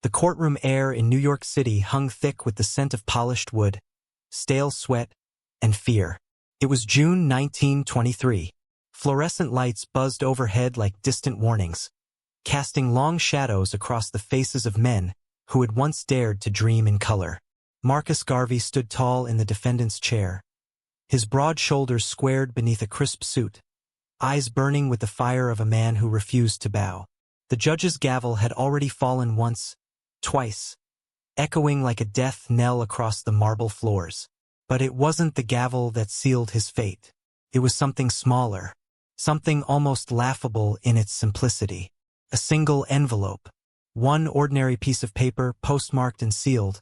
The courtroom air in New York City hung thick with the scent of polished wood, stale sweat, and fear. It was June 1923. Fluorescent lights buzzed overhead like distant warnings, casting long shadows across the faces of men who had once dared to dream in color. Marcus Garvey stood tall in the defendant's chair, his broad shoulders squared beneath a crisp suit, eyes burning with the fire of a man who refused to bow. The judge's gavel had already fallen once, twice, echoing like a death knell across the marble floors. But it wasn't the gavel that sealed his fate. It was something smaller, something almost laughable in its simplicity. A single envelope, one ordinary piece of paper postmarked and sealed,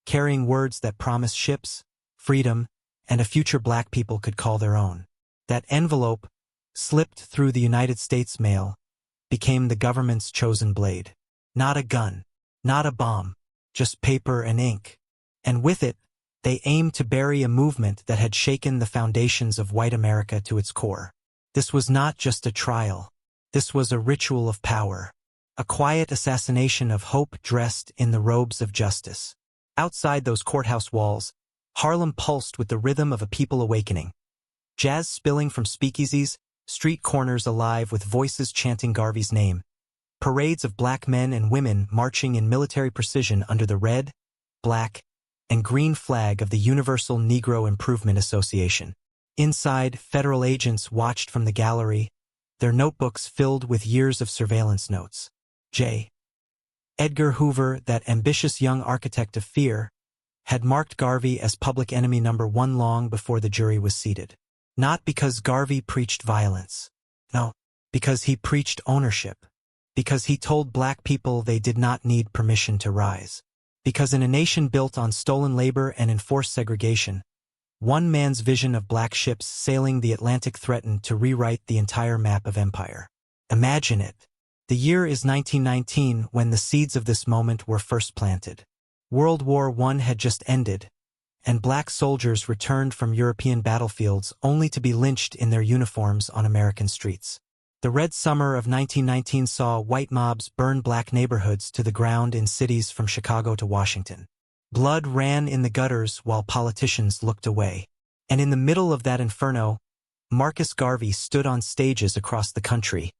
carrying words that promised ships, freedom, and a future black people could call their own. That envelope, slipped through the United States mail, became the government's chosen blade. Not a gun, not a bomb, just paper and ink. And with it, they aimed to bury a movement that had shaken the foundations of white America to its core. This was not just a trial. This was a ritual of power, a quiet assassination of hope dressed in the robes of justice. Outside those courthouse walls, Harlem pulsed with the rhythm of a people awakening. Jazz spilling from speakeasies, street corners alive with voices chanting Garvey's name. Parades of black men and women marching in military precision under the red, black, and green flag of the Universal Negro Improvement Association. Inside, federal agents watched from the gallery, their notebooks filled with years of surveillance notes. Edgar Hoover, that ambitious young architect of fear, had marked Garvey as public enemy #1 long before the jury was seated. Not because Garvey preached violence. No, because he preached ownership. Because he told black people they did not need permission to rise. Because in a nation built on stolen labor and enforced segregation, one man's vision of black ships sailing the Atlantic threatened to rewrite the entire map of empire. Imagine it. The year is 1919 when the seeds of this moment were first planted. World War I had just ended, and black soldiers returned from European battlefields only to be lynched in their uniforms on American streets. The Red Summer of 1919 saw white mobs burn black neighborhoods to the ground in cities from Chicago to Washington. Blood ran in the gutters while politicians looked away. And in the middle of that inferno, Marcus Garvey stood on stages across the country,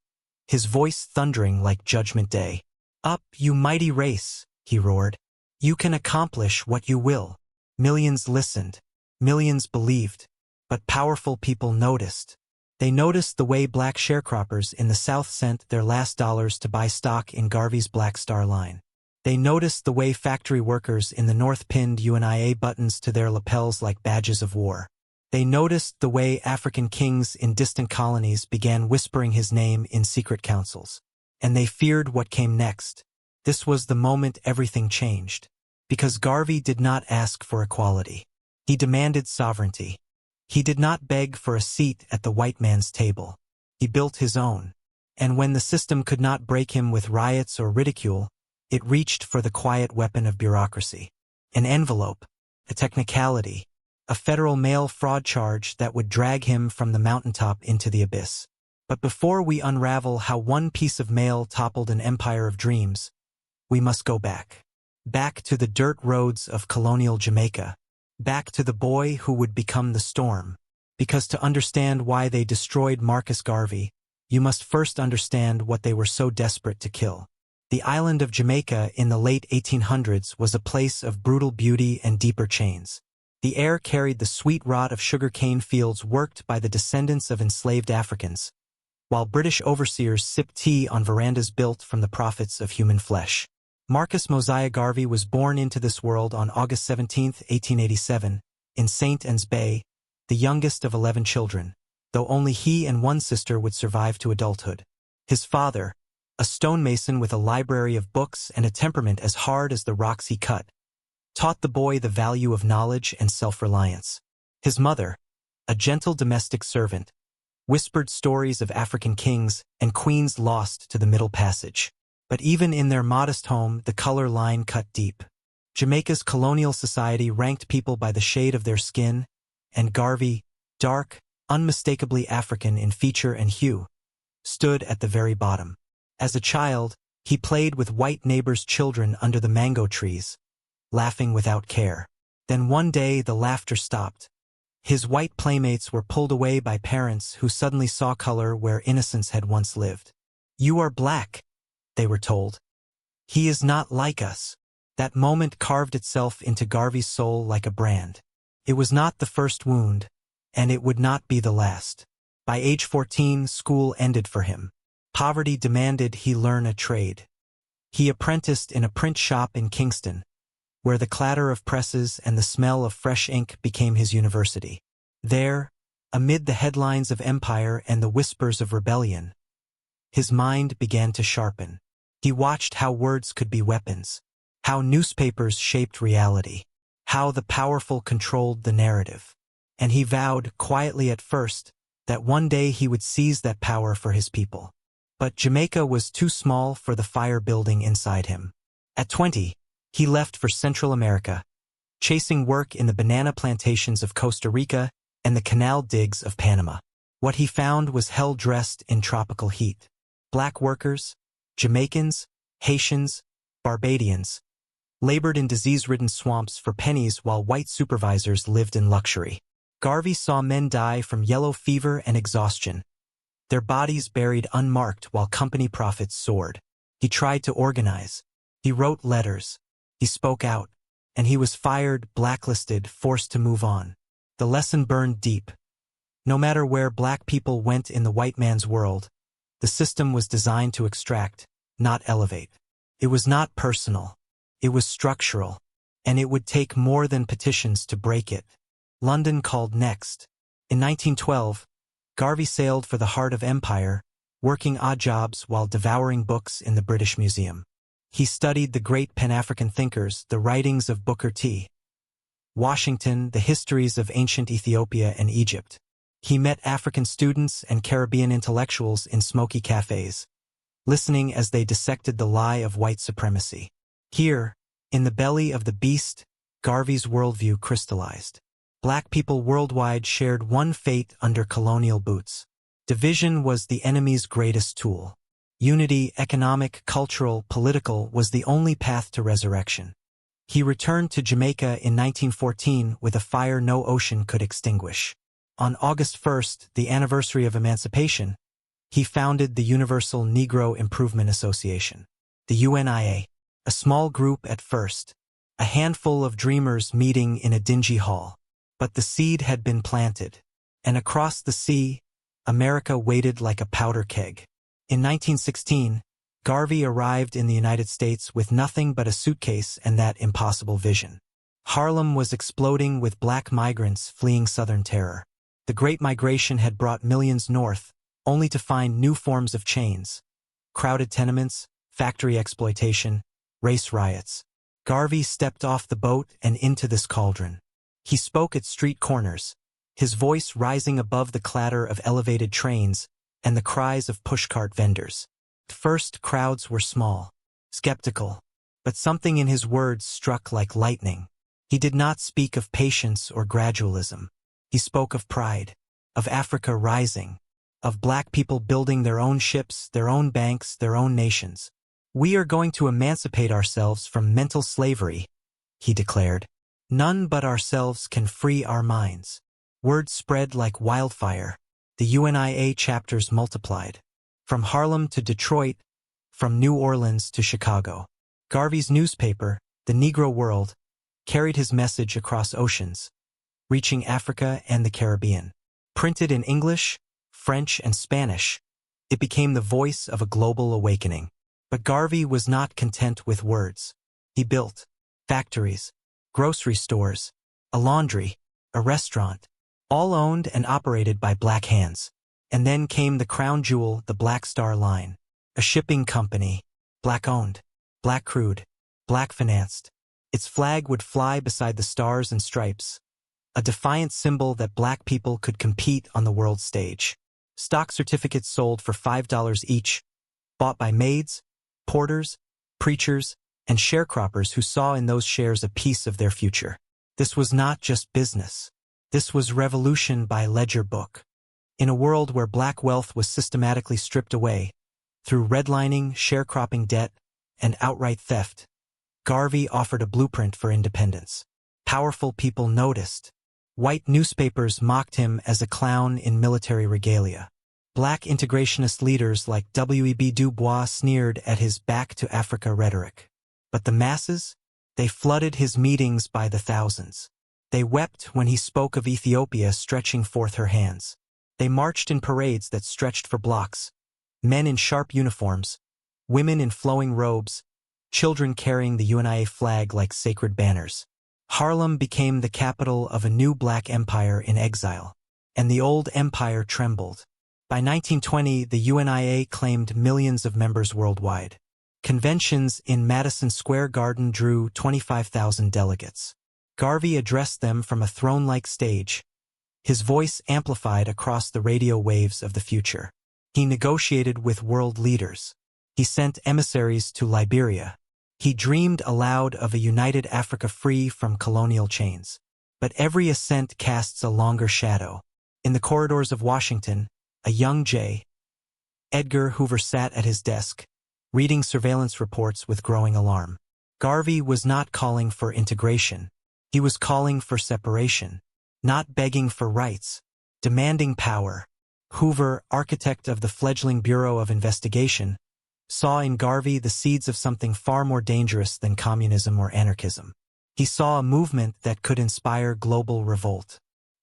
his voice thundering like Judgment Day. "Up, you mighty race," he roared. "You can accomplish what you will." Millions listened, millions believed, but powerful people noticed. They noticed the way black sharecroppers in the South sent their last dollars to buy stock in Garvey's Black Star Line. They noticed the way factory workers in the North pinned UNIA buttons to their lapels like badges of war. They noticed the way African kings in distant colonies began whispering his name in secret councils. And they feared what came next. This was the moment everything changed. Because Garvey did not ask for equality. He demanded sovereignty. He did not beg for a seat at the white man's table. He built his own. And when the system could not break him with riots or ridicule, it reached for the quiet weapon of bureaucracy. An envelope, a technicality, a federal mail fraud charge that would drag him from the mountaintop into the abyss. But before we unravel how one piece of mail toppled an empire of dreams, we must go back. Back to the dirt roads of colonial Jamaica. Back to the boy who would become the storm. Because to understand why they destroyed Marcus Garvey, you must first understand what they were so desperate to kill. The island of Jamaica in the late 1800s was a place of brutal beauty and deeper chains. The air carried the sweet rot of sugar-cane fields worked by the descendants of enslaved Africans, while British overseers sipped tea on verandas built from the profits of human flesh. Marcus Mosiah Garvey was born into this world on August 17, 1887, in St. Ann's Bay, the youngest of 11 children, though only he and one sister would survive to adulthood. His father, a stonemason with a library of books and a temperament as hard as the rocks he cut, taught the boy the value of knowledge and self-reliance. His mother, a gentle domestic servant, whispered stories of African kings and queens lost to the Middle Passage. But even in their modest home, the color line cut deep. Jamaica's colonial society ranked people by the shade of their skin, and Garvey, dark, unmistakably African in feature and hue, stood at the very bottom. As a child, He played with white neighbors' children under the mango trees, laughing without care. Then one day the laughter stopped. His white playmates were pulled away by parents who suddenly saw color where innocence had once lived. "You are black," they were told. "He is not like us." That moment carved itself into Garvey's soul like a brand. It was not the first wound, and it would not be the last. By age 14, school ended for him. Poverty demanded he learn a trade. He apprenticed in a print shop in Kingston, where the clatter of presses and the smell of fresh ink became his university. There, amid the headlines of empire and the whispers of rebellion, his mind began to sharpen. He watched how words could be weapons, how newspapers shaped reality, how the powerful controlled the narrative. And he vowed, quietly at first, that one day he would seize that power for his people. But Jamaica was too small for the fire building inside him. At 20, he left for Central America, chasing work in the banana plantations of Costa Rica and the canal digs of Panama. What he found was hell dressed in tropical heat. Black workers, Jamaicans, Haitians, Barbadians, labored in disease-ridden swamps for pennies while white supervisors lived in luxury. Garvey saw men die from yellow fever and exhaustion, their bodies buried unmarked while company profits soared. He tried to organize. He wrote letters. He spoke out. And he was fired, blacklisted, forced to move on. The lesson burned deep. No matter where black people went in the white man's world, the system was designed to extract, not elevate. It was not personal. It was structural. And it would take more than petitions to break it. London called next. In 1912, Garvey sailed for the heart of empire, working odd jobs while devouring books in the British Museum. He studied the great Pan-African thinkers, the writings of Booker T. Washington, the histories of ancient Ethiopia and Egypt. He met African students and Caribbean intellectuals in smoky cafes, listening as they dissected the lie of white supremacy. Here, in the belly of the beast, Garvey's worldview crystallized. Black people worldwide shared one fate under colonial boots. Division was the enemy's greatest tool. Unity, economic, cultural, political, was the only path to resurrection. He returned to Jamaica in 1914 with a fire no ocean could extinguish. On August 1st, the anniversary of emancipation, he founded the Universal Negro Improvement Association, the UNIA, a small group at first, a handful of dreamers meeting in a dingy hall. But the seed had been planted, and across the sea, America waited like a powder keg. In 1916, Garvey arrived in the United States with nothing but a suitcase and that impossible vision. Harlem was exploding with black migrants fleeing Southern terror. The Great Migration had brought millions north, only to find new forms of chains. Crowded tenements, factory exploitation, race riots. Garvey stepped off the boat and into this cauldron. He spoke at street corners, his voice rising above the clatter of elevated trains and the cries of pushcart vendors. At first, crowds were small, skeptical, but something in his words struck like lightning. He did not speak of patience or gradualism. He spoke of pride, of Africa rising, of black people building their own ships, their own banks, their own nations. "We are going to emancipate ourselves from mental slavery," he declared. "None but ourselves can free our minds." Word spread like wildfire. The UNIA chapters multiplied. From Harlem to Detroit, from New Orleans to Chicago. Garvey's newspaper, The Negro World, carried his message across oceans, reaching Africa and the Caribbean. Printed in English, French, and Spanish, it became the voice of a global awakening. But Garvey was not content with words. He built factories, grocery stores, a laundry, a restaurant, all owned and operated by black hands. And then came the crown jewel, the Black Star Line, a shipping company, black-owned, black-crewed, black-financed. Its flag would fly beside the stars and stripes, a defiant symbol that black people could compete on the world stage. Stock certificates sold for $5 each, bought by maids, porters, preachers, and sharecroppers who saw in those shares a piece of their future. This was not just business. This was revolution by ledger book. In a world where black wealth was systematically stripped away, Through redlining, sharecropping debt, and outright theft, Garvey offered a blueprint for independence. Powerful people noticed. White newspapers mocked him as a clown in military regalia. Black integrationist leaders like W.E.B. Du Bois sneered at his back to Africa rhetoric. But the masses? They flooded his meetings by the thousands. They wept when he spoke of Ethiopia stretching forth her hands. They marched in parades that stretched for blocks. Men in sharp uniforms, women in flowing robes, children carrying the UNIA flag like sacred banners. Harlem became the capital of a new black empire in exile, and the old empire trembled. By 1920, the UNIA claimed millions of members worldwide. Conventions in Madison Square Garden drew 25,000 delegates. Garvey addressed them from a throne-like stage, his voice amplified across the radio waves of the future. He negotiated with world leaders. He sent emissaries to Liberia. He dreamed aloud of a united Africa free from colonial chains. But every ascent casts a longer shadow. In the corridors of Washington, a young J. Edgar Hoover sat at his desk, reading surveillance reports with growing alarm. Garvey was not calling for integration. He was calling for separation, not begging for rights, demanding power. Hoover, architect of the fledgling Bureau of Investigation, saw in Garvey the seeds of something far more dangerous than communism or anarchism. He saw a movement that could inspire global revolt.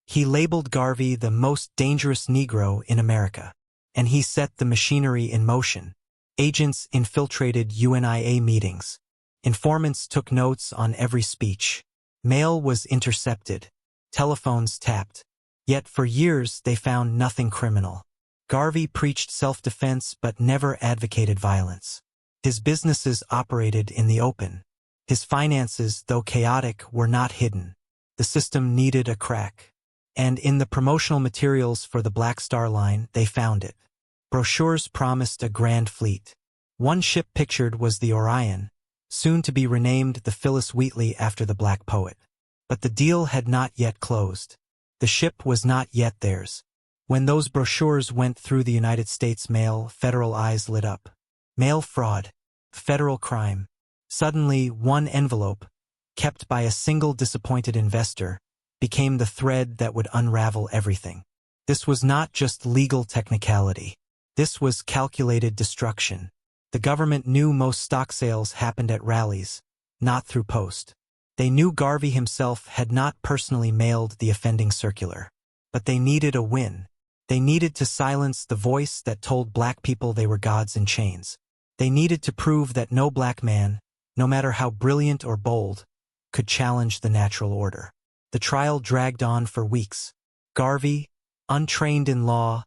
He labeled Garvey the most dangerous Negro in America, and he set the machinery in motion. Agents infiltrated UNIA meetings. Informants took notes on every speech. Mail was intercepted. Telephones tapped. Yet for years they found nothing criminal. Garvey preached self-defense but never advocated violence. His businesses operated in the open. His finances, though chaotic, were not hidden. The system needed a crack. And in the promotional materials for the Black Star Line, they found it. Brochures promised a grand fleet. One ship pictured was the Orion, soon to be renamed the Phyllis Wheatley after the Black poet. But the deal had not yet closed. The ship was not yet theirs. When those brochures went through the United States mail, federal eyes lit up. Mail fraud. Federal crime. Suddenly, one envelope, kept by a single disappointed investor, became the thread that would unravel everything. This was not just legal technicality. This was calculated destruction. The government knew most stock sales happened at rallies, not through post. They knew Garvey himself had not personally mailed the offending circular. But they needed a win. They needed to silence the voice that told black people they were gods in chains. They needed to prove that no black man, no matter how brilliant or bold, could challenge the natural order. The trial dragged on for weeks. Garvey, untrained in law,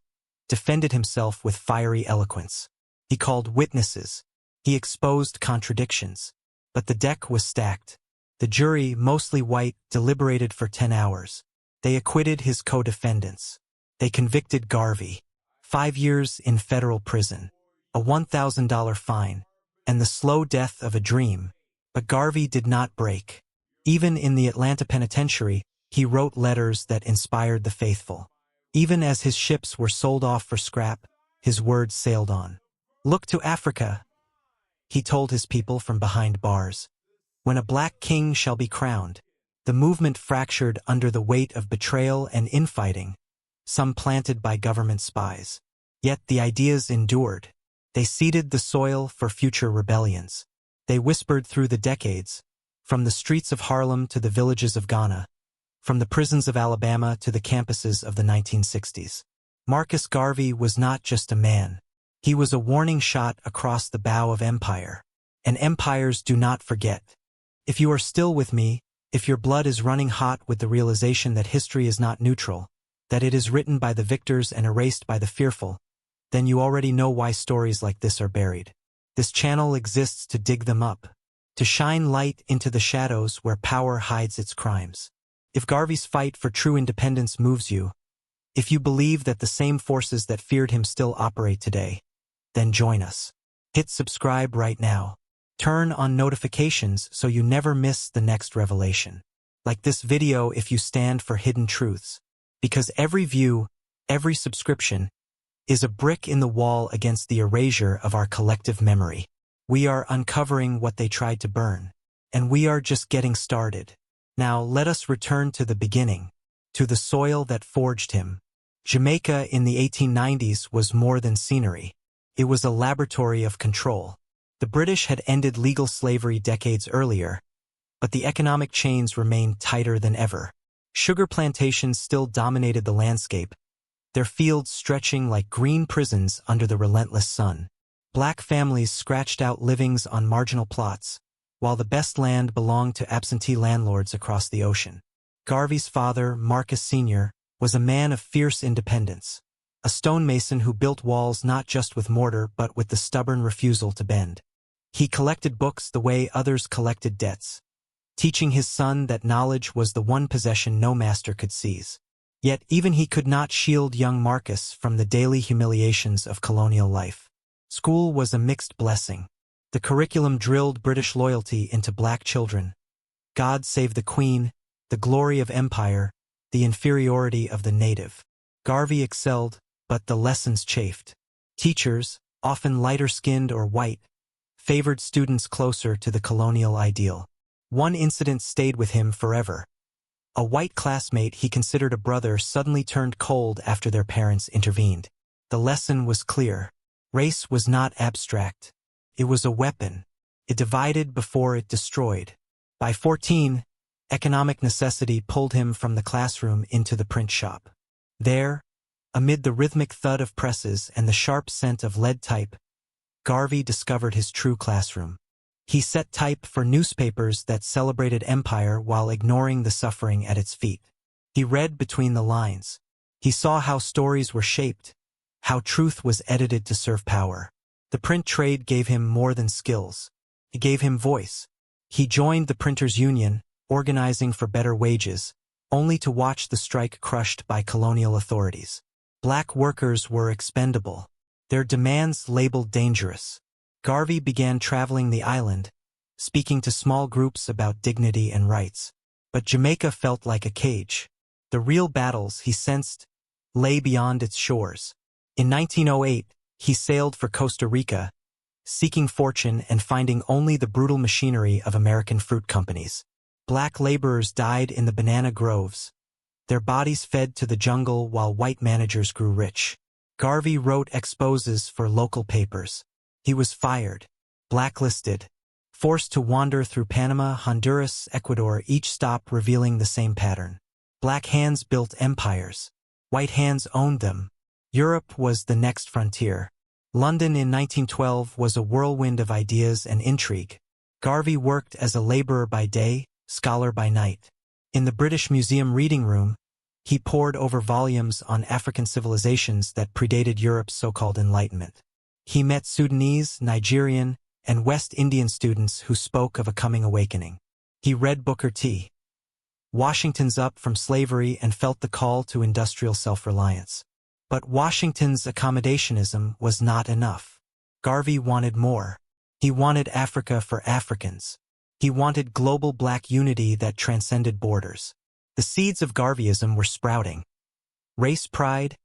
defended himself with fiery eloquence. He called witnesses. He exposed contradictions. But the deck was stacked. The jury, mostly white, deliberated for 10 hours. They acquitted his co-defendants. They convicted Garvey. 5 years in federal prison, a $1,000 fine, and the slow death of a dream. But Garvey did not break. Even in the Atlanta penitentiary, he wrote letters that inspired the faithful. Even as his ships were sold off for scrap, his words sailed on. "Look to Africa," he told his people from behind bars. "When a black king shall be crowned." The movement fractured under the weight of betrayal and infighting, some planted by government spies. Yet the ideas endured. They seeded the soil for future rebellions. They whispered through the decades, from the streets of Harlem to the villages of Ghana, from the prisons of Alabama to the campuses of the 1960s. Marcus Garvey was not just a man. He was a warning shot across the bow of empire. And empires do not forget. If you are still with me, if your blood is running hot with the realization that history is not neutral, that it is written by the victors and erased by the fearful, then you already know why stories like this are buried. This channel exists to dig them up, to shine light into the shadows where power hides its crimes. If Garvey's fight for true independence moves you, if you believe that the same forces that feared him still operate today, then join us. Hit subscribe right now. Turn on notifications so you never miss the next revelation. Like this video if you stand for hidden truths. Because every view, every subscription, is a brick in the wall against the erasure of our collective memory. We are uncovering what they tried to burn. And we are just getting started. Now let us return to the beginning, to the soil that forged him. Jamaica in the 1890s was more than scenery. It was a laboratory of control. The British had ended legal slavery decades earlier, but the economic chains remained tighter than ever. Sugar plantations still dominated the landscape, their fields stretching like green prisons under the relentless sun. Black families scratched out livings on marginal plots, while the best land belonged to absentee landlords across the ocean. Garvey's father, Marcus Sr., was a man of fierce independence, a stonemason who built walls not just with mortar but with the stubborn refusal to bend. He collected books the way others collected debts, teaching his son that knowledge was the one possession no master could seize. Yet even he could not shield young Marcus from the daily humiliations of colonial life. School was a mixed blessing. The curriculum drilled British loyalty into black children. God save the Queen, the glory of empire, the inferiority of the native. Garvey excelled, but the lessons chafed. Teachers, often lighter-skinned or white, favored students closer to the colonial ideal. One incident stayed with him forever. A white classmate he considered a brother suddenly turned cold after their parents intervened. The lesson was clear. Race was not abstract. It was a weapon. It divided before it destroyed. By 14, economic necessity pulled him from the classroom into the print shop. There, amid the rhythmic thud of presses and the sharp scent of lead type, Garvey discovered his true classroom. He set type for newspapers that celebrated empire while ignoring the suffering at its feet. He read between the lines. He saw how stories were shaped, how truth was edited to serve power. The print trade gave him more than skills. It gave him voice. He joined the Printers' Union, organizing for better wages, only to watch the strike crushed by colonial authorities. Black workers were expendable, their demands labeled dangerous. Garvey began traveling the island, speaking to small groups about dignity and rights. But Jamaica felt like a cage. The real battles, he sensed, lay beyond its shores. In 1908, he sailed for Costa Rica, seeking fortune and finding only the brutal machinery of American fruit companies. Black laborers died in the banana groves. Their bodies fed to the jungle while white managers grew rich. Garvey wrote exposes for local papers. He was fired, blacklisted, forced to wander through Panama, Honduras, Ecuador, each stop revealing the same pattern. Black hands built empires. White hands owned them. Europe was the next frontier. London in 1912 was a whirlwind of ideas and intrigue. Garvey worked as a laborer by day, scholar by night. In the British Museum reading room, he pored over volumes on African civilizations that predated Europe's so-called Enlightenment. He met Sudanese, Nigerian, and West Indian students who spoke of a coming awakening. He read Booker T. Washington's Up from Slavery and felt the call to industrial self-reliance. But Washington's accommodationism was not enough. Garvey wanted more. He wanted Africa for Africans. He wanted global black unity that transcended borders. The seeds of Garveyism were sprouting. Race pride,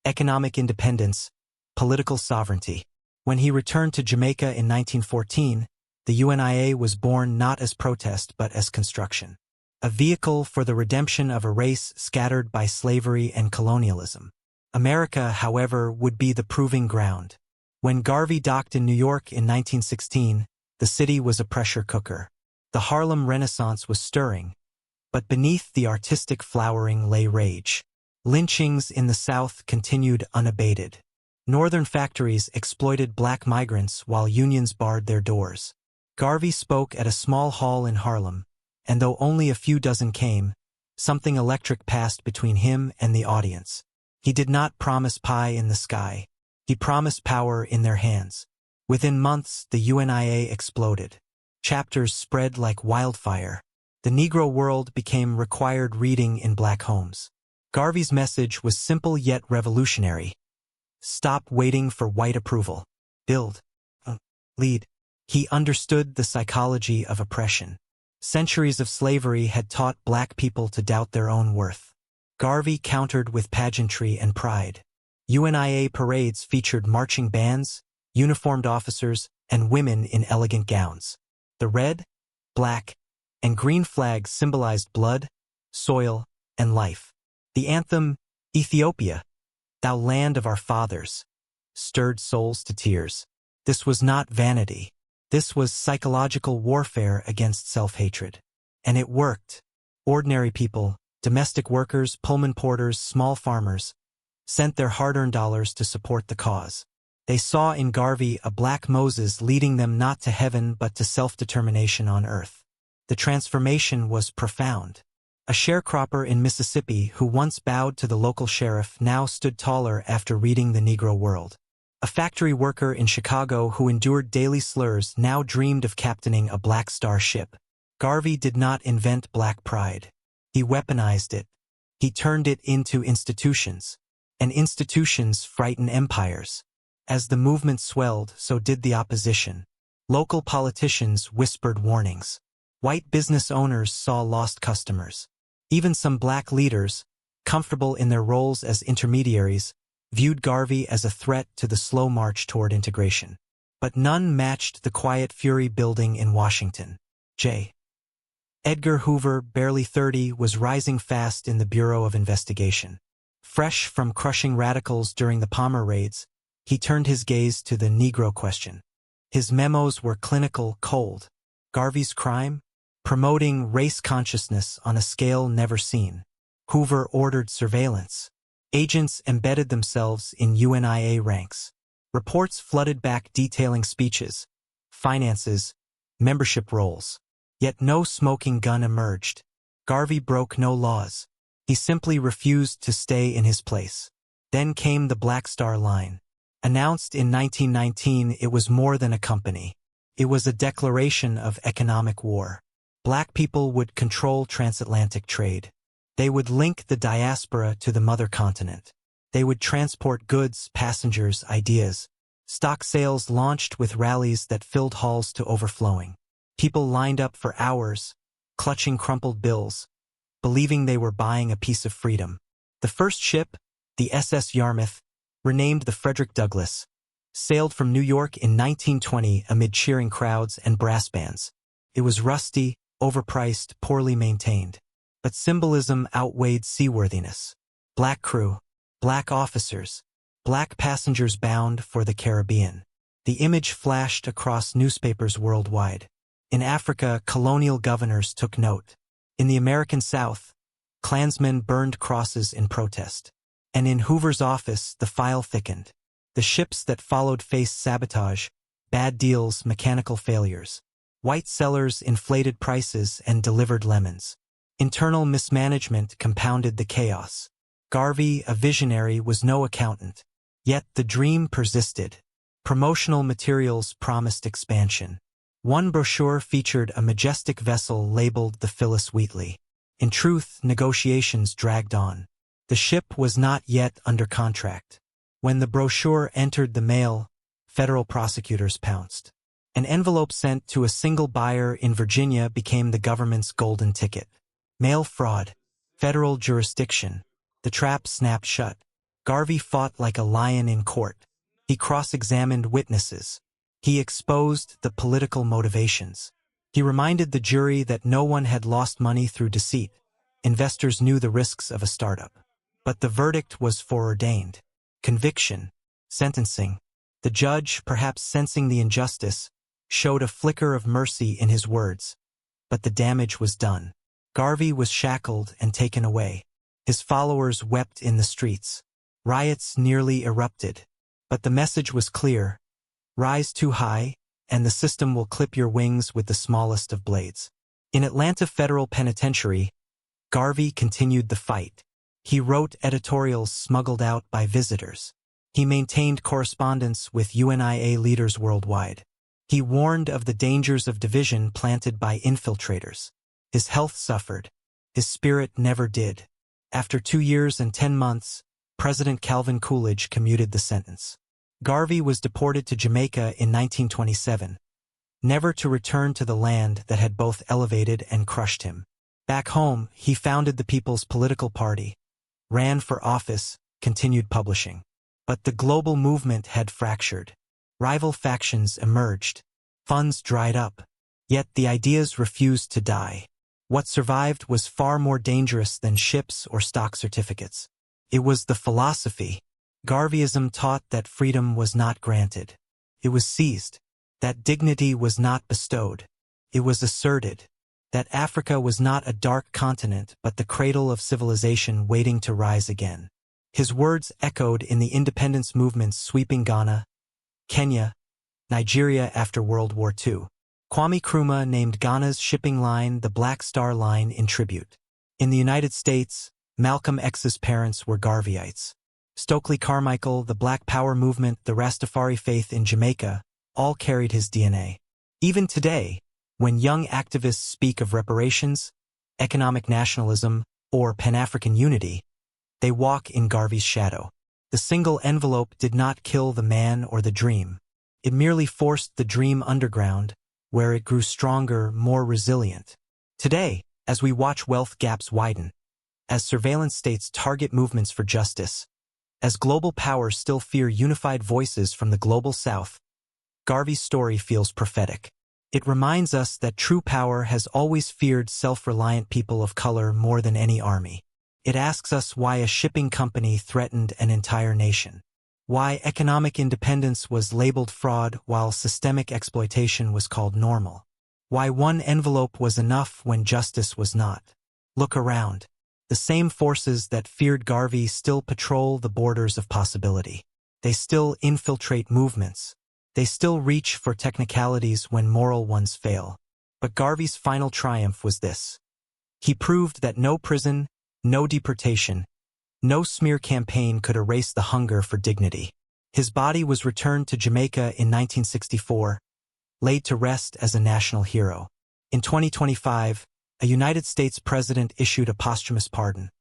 economic independence, political sovereignty. When he returned to Jamaica in 1914, the UNIA was born not as protest but as construction. A vehicle for the redemption of a race scattered by slavery and colonialism. America, however, would be the proving ground. When Garvey docked in New York in 1916, the city was a pressure cooker. The Harlem Renaissance was stirring, but beneath the artistic flowering lay rage. Lynchings in the South continued unabated. Northern factories exploited black migrants while unions barred their doors. Garvey spoke at a small hall in Harlem, and though only a few dozen came, something electric passed between him and the audience. He did not promise pie in the sky. He promised power in their hands. Within months, the UNIA exploded. Chapters spread like wildfire. The Negro world became required reading in black homes. Garvey's message was simple yet revolutionary. Stop waiting for white approval. Build. Lead. He understood the psychology of oppression. Centuries of slavery had taught black people to doubt their own worth. Garvey countered with pageantry and pride. UNIA parades featured marching bands, uniformed officers, and women in elegant gowns. The red, black, and green flags symbolized blood, soil, and life. The anthem, Ethiopia, Thou Land of Our Fathers, stirred souls to tears. This was not vanity. This was psychological warfare against self-hatred. And it worked. Ordinary people, domestic workers, Pullman porters, small farmers, sent their hard-earned dollars to support the cause. They saw in Garvey a black Moses leading them not to heaven but to self-determination on earth. The transformation was profound. A sharecropper in Mississippi who once bowed to the local sheriff now stood taller after reading The Negro World. A factory worker in Chicago who endured daily slurs now dreamed of captaining a Black Star ship. Garvey did not invent black pride. He weaponized it. He turned it into institutions. And institutions frighten empires. As the movement swelled, so did the opposition. Local politicians whispered warnings. White business owners saw lost customers. Even some black leaders, comfortable in their roles as intermediaries, viewed Garvey as a threat to the slow march toward integration. But none matched the quiet fury building in Washington. J. Edgar Hoover, barely 30, was rising fast in the Bureau of Investigation. Fresh from crushing radicals during the Palmer raids, he turned his gaze to the Negro question. His memos were clinical, cold. Garvey's crime? Promoting race consciousness on a scale never seen. Hoover ordered surveillance. Agents embedded themselves in UNIA ranks. Reports flooded back detailing speeches, finances, membership rolls. Yet no smoking gun emerged. Garvey broke no laws. He simply refused to stay in his place. Then came the Black Star Line. Announced in 1919, it was more than a company. It was a declaration of economic war. Black people would control transatlantic trade. They would link the diaspora to the mother continent. They would transport goods, passengers, ideas. Stock sales launched with rallies that filled halls to overflowing. People lined up for hours, clutching crumpled bills, believing they were buying a piece of freedom. The first ship, the SS Yarmouth, renamed the Frederick Douglass, sailed from New York in 1920 amid cheering crowds and brass bands. It was rusty, overpriced, poorly maintained. But symbolism outweighed seaworthiness. Black crew, black officers, black passengers bound for the Caribbean. The image flashed across newspapers worldwide. In Africa, colonial governors took note. In the American South, Klansmen burned crosses in protest. And in Hoover's office, the file thickened. The ships that followed faced sabotage, bad deals, mechanical failures. White sellers inflated prices and delivered lemons. Internal mismanagement compounded the chaos. Garvey, a visionary, was no accountant. Yet the dream persisted. Promotional materials promised expansion. One brochure featured a majestic vessel labeled the Phyllis Wheatley. In truth, negotiations dragged on. The ship was not yet under contract. When the brochure entered the mail, federal prosecutors pounced. An envelope sent to a single buyer in Virginia became the government's golden ticket. Mail fraud, federal jurisdiction. The trap snapped shut. Garvey fought like a lion in court. He cross-examined witnesses. He exposed the political motivations. He reminded the jury that no one had lost money through deceit. Investors knew the risks of a startup. But the verdict was foreordained. Conviction, sentencing. The judge, perhaps sensing the injustice, showed a flicker of mercy in his words. But the damage was done. Garvey was shackled and taken away. His followers wept in the streets. Riots nearly erupted. But the message was clear. Rise too high, and the system will clip your wings with the smallest of blades. In Atlanta Federal Penitentiary, Garvey continued the fight. He wrote editorials smuggled out by visitors. He maintained correspondence with UNIA leaders worldwide. He warned of the dangers of division planted by infiltrators. His health suffered. His spirit never did. After 2 years and 10 months, President Calvin Coolidge commuted the sentence. Garvey was deported to Jamaica in 1927, never to return to the land that had both elevated and crushed him. Back home, he founded the People's Political Party, ran for office, continued publishing. But the global movement had fractured. Rival factions emerged. Funds dried up. Yet the ideas refused to die. What survived was far more dangerous than ships or stock certificates. It was the philosophy. Garveyism taught that freedom was not granted. It was seized. That dignity was not bestowed. It was asserted. That Africa was not a dark continent but the cradle of civilization waiting to rise again. His words echoed in the independence movements sweeping Ghana, Kenya, Nigeria after World War II. Kwame Nkrumah named Ghana's shipping line the Black Star Line in tribute. In the United States, Malcolm X's parents were Garveyites. Stokely Carmichael, the Black Power movement, the Rastafari faith in Jamaica, all carried his DNA. Even today, when young activists speak of reparations, economic nationalism, or Pan-African unity, they walk in Garvey's shadow. The single envelope did not kill the man or the dream. It merely forced the dream underground, where it grew stronger, more resilient. Today, as we watch wealth gaps widen, as surveillance states target movements for justice, as global powers still fear unified voices from the global south, Garvey's story feels prophetic. It reminds us that true power has always feared self-reliant people of color more than any army. It asks us why a shipping company threatened an entire nation. Why economic independence was labeled fraud while systemic exploitation was called normal. Why one envelope was enough when justice was not. Look around. The same forces that feared Garvey still patrol the borders of possibility. They still infiltrate movements. They still reach for technicalities when moral ones fail. But Garvey's final triumph was this. He proved that no prison, no deportation, no smear campaign could erase the hunger for dignity. His body was returned to Jamaica in 1964, laid to rest as a national hero. In 2025, a United States president issued a posthumous pardon,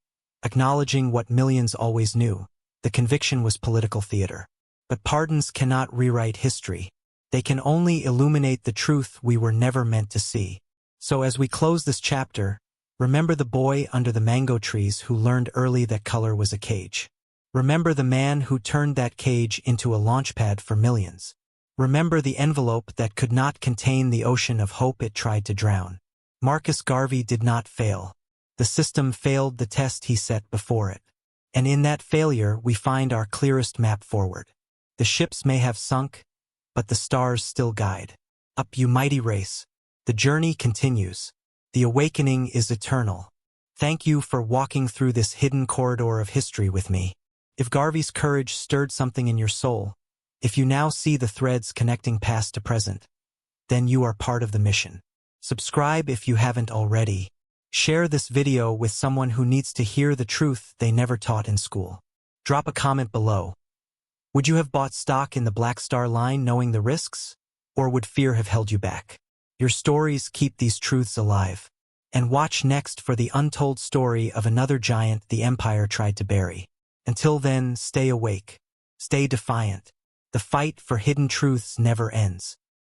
acknowledging what millions always knew. The conviction was political theater. But pardons cannot rewrite history. They can only illuminate the truth we were never meant to see. So as we close this chapter, remember the boy under the mango trees who learned early that color was a cage. Remember the man who turned that cage into a launchpad for millions. Remember the envelope that could not contain the ocean of hope it tried to drown. Marcus Garvey did not fail. The system failed the test he set before it. And in that failure we find our clearest map forward. The ships may have sunk, but the stars still guide. Up, you mighty race. The journey continues. The awakening is eternal. Thank you for walking through this hidden corridor of history with me. If Garvey's courage stirred something in your soul, if you now see the threads connecting past to present, then you are part of the mission. Subscribe if you haven't already. Share this video with someone who needs to hear the truth they never taught in school. Drop a comment below. Would you have bought stock in the Black Star Line knowing the risks? Or would fear have held you back? Your stories keep these truths alive. And watch next for the untold story of another giant the empire tried to bury. Until then, stay awake. Stay defiant. The fight for hidden truths never ends.